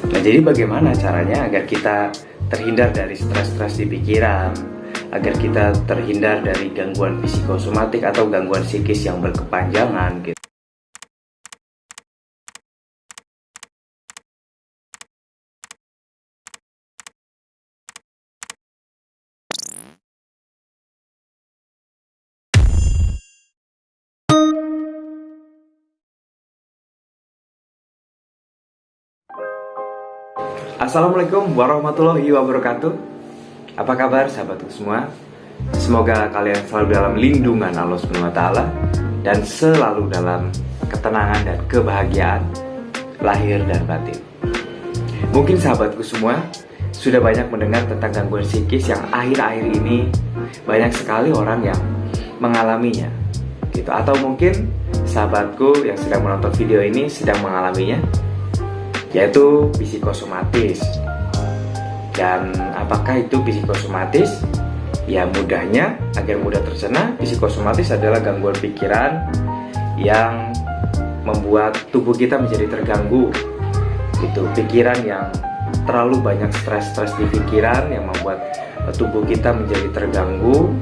Nah, jadi bagaimana caranya agar kita terhindar dari stres-stres di pikiran, agar kita terhindar dari gangguan psikosomatik atau gangguan psikis yang berkepanjangan gitu. Assalamualaikum warahmatullahi wabarakatuh. Apa kabar sahabatku semua? Semoga kalian selalu dalam lindungan Allah SWT dan selalu dalam ketenangan dan kebahagiaan lahir dan batin. Mungkin sahabatku semua sudah banyak mendengar tentang gangguan psikis yang akhir-akhir ini banyak sekali orang yang mengalaminya gitu. Atau mungkin sahabatku yang sedang menonton video ini sedang mengalaminya, yaitu psikosomatis. Dan apakah itu psikosomatis? Ya mudahnya, agar mudah tercerna, psikosomatis adalah gangguan pikiran yang membuat tubuh kita menjadi terganggu. Itu pikiran yang terlalu banyak stres di pikiran yang membuat tubuh kita menjadi terganggu.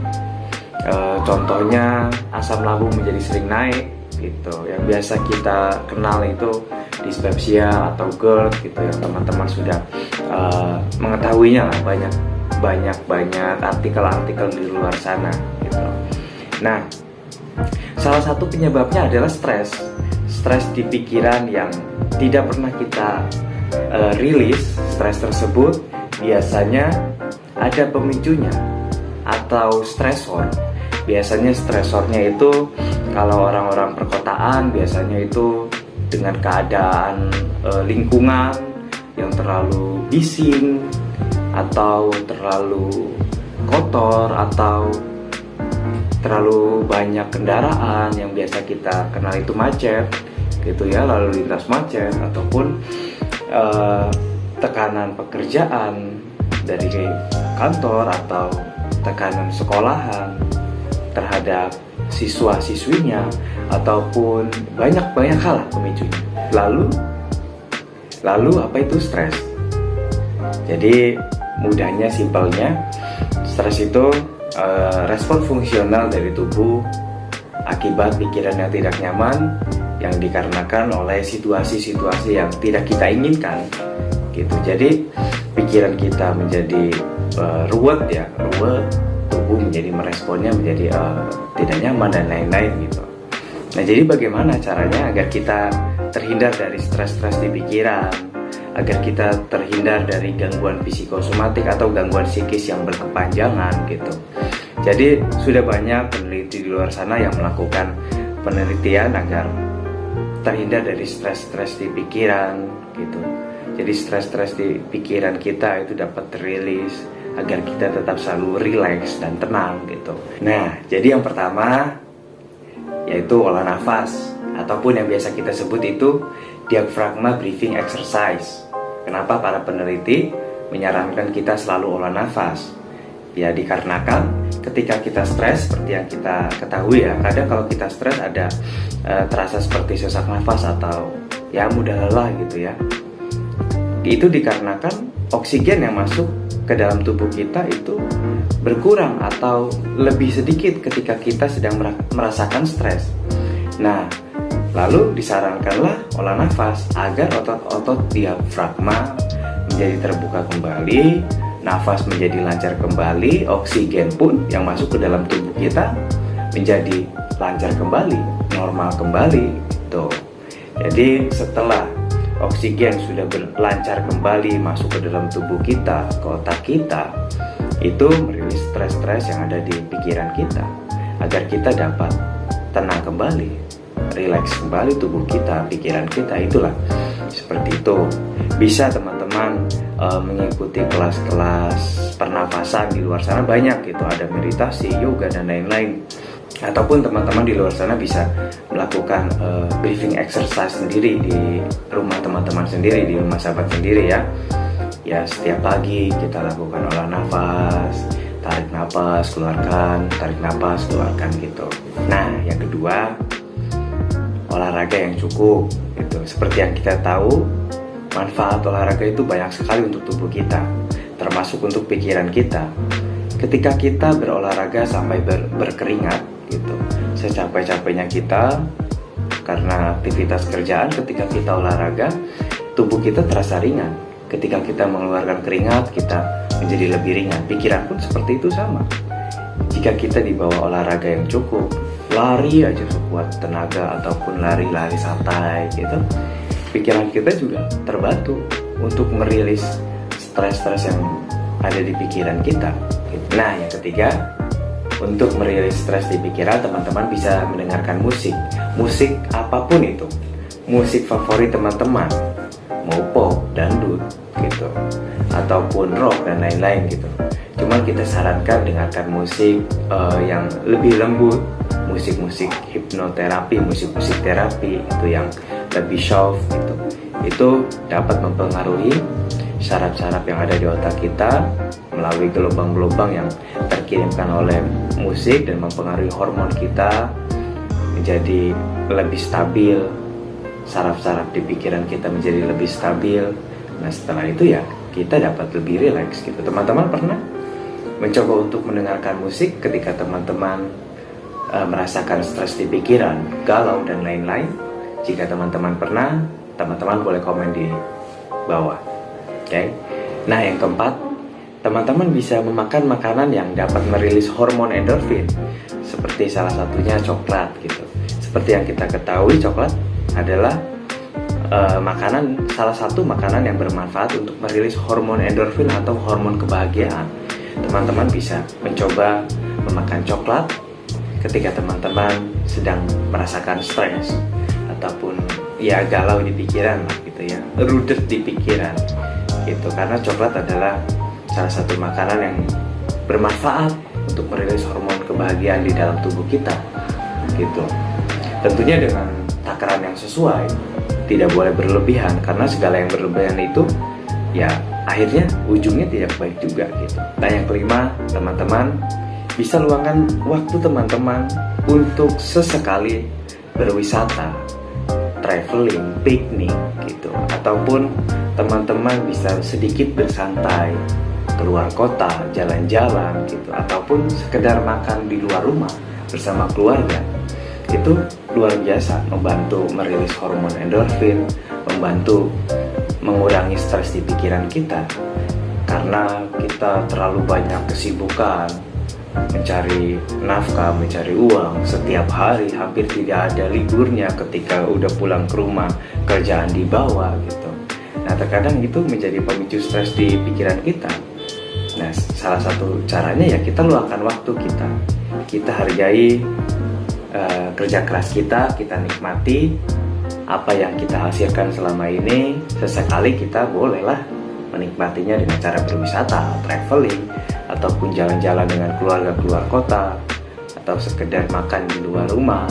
Contohnya asam lambung menjadi sering naik gitu. Yang biasa kita kenal itu dispepsia atau GERD gitu, yang teman-teman sudah mengetahuinya lah, banyak artikel-artikel di luar sana gitu. Nah, salah satu penyebabnya adalah stres di pikiran yang tidak pernah kita rilis. Stres tersebut biasanya ada pemicunya atau stresor. Biasanya stresornya itu kalau orang-orang perkotaan biasanya itu dengan keadaan lingkungan yang terlalu bising atau terlalu kotor atau terlalu banyak kendaraan yang biasa kita kenal itu macet gitu ya, lalu lintas macet, ataupun tekanan pekerjaan dari kantor atau tekanan sekolahan terhadap siswa-siswinya, ataupun banyak hal pemicunya. Lalu apa itu stres? Jadi mudahnya, simpelnya, stres itu respon fungsional dari tubuh akibat pikiran yang tidak nyaman yang dikarenakan oleh situasi-situasi yang tidak kita inginkan gitu. Jadi pikiran kita menjadi ruwet, tubuh menjadi meresponnya menjadi tidak nyaman dan lain-lain gitu. Nah, jadi bagaimana caranya agar kita terhindar dari stres-stres di pikiran, agar kita terhindar dari gangguan psikosomatik atau gangguan psikis yang berkepanjangan gitu. Jadi sudah banyak peneliti di luar sana yang melakukan penelitian agar terhindar dari stres-stres di pikiran gitu. Jadi stres-stres di pikiran kita itu dapat terilis agar kita tetap selalu rileks dan tenang gitu. Nah, jadi yang pertama yaitu olah nafas, ataupun yang biasa kita sebut itu diaphragma breathing exercise. Kenapa para peneliti menyarankan kita selalu olah nafas? Ya dikarenakan ketika kita stres, seperti yang kita ketahui ya, kadang kalau kita stres ada terasa seperti sesak nafas atau ya mudah lelah gitu ya. Itu dikarenakan oksigen yang masuk ke dalam tubuh kita itu berkurang atau lebih sedikit ketika kita sedang merasakan stres. Nah, lalu disarankanlah olah nafas agar otot-otot diafragma menjadi terbuka kembali, nafas menjadi lancar kembali, oksigen pun yang masuk ke dalam tubuh kita menjadi lancar kembali, normal kembali gitu. Jadi setelah oksigen sudah berlancar kembali masuk ke dalam tubuh kita, ke otak kita, itu merilis stres-stres yang ada di pikiran kita agar kita dapat tenang kembali, rileks kembali tubuh kita, pikiran kita. Itulah seperti itu. Bisa teman-teman mengikuti kelas-kelas pernafasan di luar sana, banyak gitu, ada meditasi, yoga dan lain-lain. Ataupun teman-teman di luar sana bisa melakukan breathing exercise sendiri di rumah teman-teman sendiri, di rumah sahabat sendiri ya. Ya setiap pagi kita lakukan olah nafas, tarik nafas, keluarkan, tarik nafas, keluarkan gitu. Nah, yang kedua, olahraga yang cukup gitu. Seperti yang kita tahu, manfaat olahraga itu banyak sekali untuk tubuh kita, termasuk untuk pikiran kita. Ketika kita berolahraga sampai berkeringat gitu, secapek-capeknya kita karena aktivitas kerjaan, ketika kita olahraga, tubuh kita terasa ringan. Ketika kita mengeluarkan keringat, kita menjadi lebih ringan. Pikiran pun seperti itu sama. Jika kita dibawa olahraga yang cukup, lari aja sekuat tenaga ataupun lari-lari santai gitu, pikiran kita juga terbantu untuk merilis stres-stres yang ada di pikiran kita. Nah, yang ketiga, untuk merilis stres di pikiran, teman-teman bisa mendengarkan musik. Musik apapun itu. Musik favorit teman-teman, mau pop, dangdut gitu, ataupun rock dan lain-lain gitu. Cuman kita sarankan dengarkan musik yang lebih lembut, musik-musik hipnoterapi, musik-musik terapi itu yang lebih soft gitu. Itu dapat mempengaruhi saraf-saraf yang ada di otak kita melalui gelombang-gelombang yang terkirimkan oleh musik dan mempengaruhi hormon kita menjadi lebih stabil, saraf-saraf di pikiran kita menjadi lebih stabil. Nah, setelah itu ya kita dapat lebih rileks gitu. Teman-teman pernah mencoba untuk mendengarkan musik ketika teman-teman merasakan stres di pikiran, galau dan lain-lain? Jika teman-teman pernah, teman-teman boleh komen di bawah. Oke. Nah, yang keempat, teman-teman bisa memakan makanan yang dapat merilis hormon endorfin, seperti salah satunya coklat gitu. Seperti yang kita ketahui, coklat adalah salah satu makanan yang bermanfaat untuk merilis hormon endorfin atau hormon kebahagiaan. Teman-teman bisa mencoba memakan coklat ketika teman-teman sedang merasakan stres ataupun ya galau di pikiran gitu ya, rudet di pikiran gitu, karena coklat adalah salah satu makanan yang bermanfaat untuk merilis hormon kebahagiaan di dalam tubuh kita gitu. Tentunya dengan takaran yang sesuai, tidak boleh berlebihan, karena segala yang berlebihan itu ya akhirnya ujungnya tidak baik juga gitu. Nah, yang kelima, teman-teman bisa luangkan waktu teman-teman untuk sesekali berwisata, traveling, piknik gitu, ataupun teman-teman bisa sedikit bersantai keluar kota, jalan-jalan gitu, ataupun sekedar makan di luar rumah bersama keluarga. Itu luar biasa membantu merilis hormon endorfin, membantu mengurangi stres di pikiran kita, karena kita terlalu banyak kesibukan mencari nafkah, mencari uang setiap hari, hampir tidak ada liburnya. Ketika udah pulang ke rumah, kerjaan dibawa gitu. Nah, terkadang itu menjadi pemicu stres di pikiran kita. Nah, salah satu caranya ya kita luangkan waktu kita hargai kerja keras kita nikmati apa yang kita hasilkan selama ini. Sesekali kita bolehlah menikmatinya dengan cara berwisata, traveling, ataupun jalan-jalan dengan keluarga keluar kota, atau sekedar makan di luar rumah,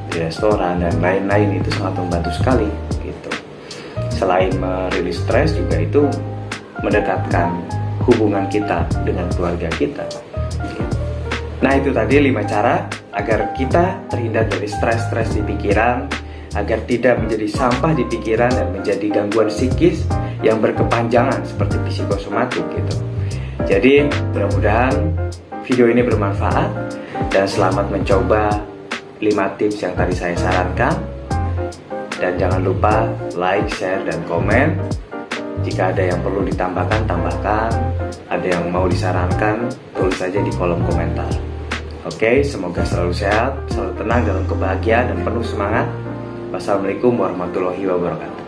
di restoran dan lain-lain. Itu sangat membantu sekali gitu. Selain merilis stres, juga itu mendekatkan hubungan kita dengan keluarga kita. Nah, itu tadi 5 cara agar kita terhindar dari stres-stres di pikiran, agar tidak menjadi sampah di pikiran dan menjadi gangguan psikis yang berkepanjangan seperti psikosomatik gitu. Jadi mudah-mudahan video ini bermanfaat dan selamat mencoba 5 tips yang tadi saya sarankan. Dan jangan lupa like, share, dan komen. Jika ada yang perlu ditambahkan, tambahkan. Ada yang mau disarankan, tulis saja di kolom komentar. Oke, semoga selalu sehat, selalu tenang dalam kebahagiaan dan penuh semangat. Wassalamualaikum warahmatullahi wabarakatuh.